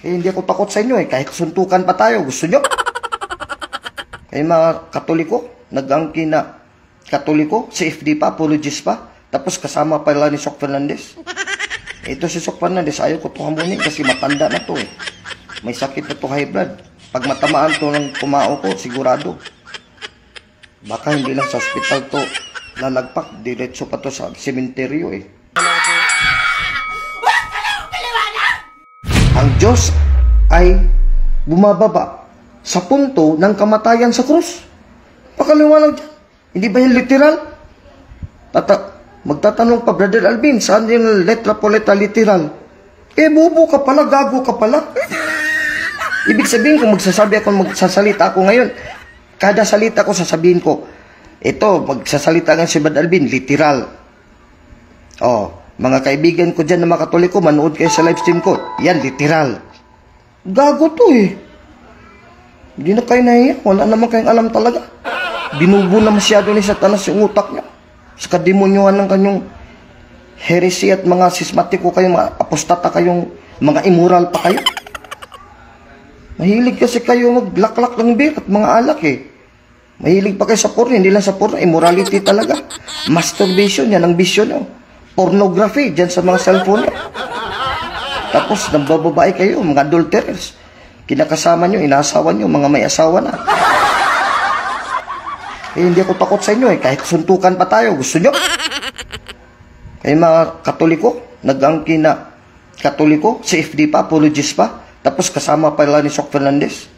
Hindi ako takot sa inyo kahit suntukan pa tayo. Gusto nyo? Kaya mga Katoliko, nag-angkin na Katoliko, si FD pa, apologist pa, tapos kasama pala ni Sok Fernandez. Ito si Sok Fernandez, ayaw ko ito hamunin kasi matanda na to May sakit na to, high blood. Pag matamaan to ng kumao ko, sigurado. Baka hindi lang sa ospital to lalagpak, diretso pa to sa sementeryo Ang Diyos ay bumababa sa punto ng kamatayan sa krus. Pakaliwanag dyan. Hindi ba yung literal? Magtatanong pa, Brother Alvin, saan yung letra po letra literal? Bubo ka pala, gago ka pala. Ibig sabihin, kung magsasalita ako ngayon, kada salita ko sasabihin ko, ito, magsasalita nga si Brother Alvin, literal. Mga kaibigan ko dyan na mga Katoliko, manood kayo sa live stream ko. Yan, literal. Gago to Hindi na kayo nahiya. Wala naman kayong alam talaga. Binubo na masyado ni Satanas yung utak niya. Sa kademonyohan ng kanyang heresy at mga sismatiko kayong mga apostata kayong mga immoral pa kayo. Mahilig kasi kayo maglaklak ng beer at mga alak Mahilig pa kayo sa porno. Hindi lang sa porno, immorality talaga. Masturbation, yan ang bisyon Pornography, dyan sa mga cellphone Tapos, nagbababae kayo, mga adulterers. Kinakasama nyo, inaasawa nyo, mga may asawa na. Hindi ako takot sa inyo kahit suntukan pa tayo. Gusto nyo? Kaya mga Katoliko, nag-angkin na Katoliko, si FD pa, apologist pa, tapos kasama pala ni Sok Fernandez.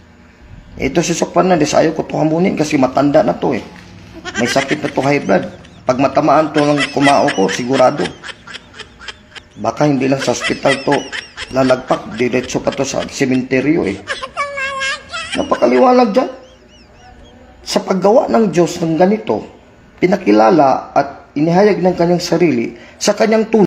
Ito si Sok Fernandez, ayaw ko ito hamunin kasi matanda na to May sakit na to, high blood. Pag matamaan to ng kumao ko, sigurado. Baka hindi lang sa ospital to lalagpak, diretso pa to sa sementeryo Napakaliwanag dyan. Sa paggawa ng Diyos ng ganito, pinakilala at inihayag ng kanyang sarili sa kanyang tulong.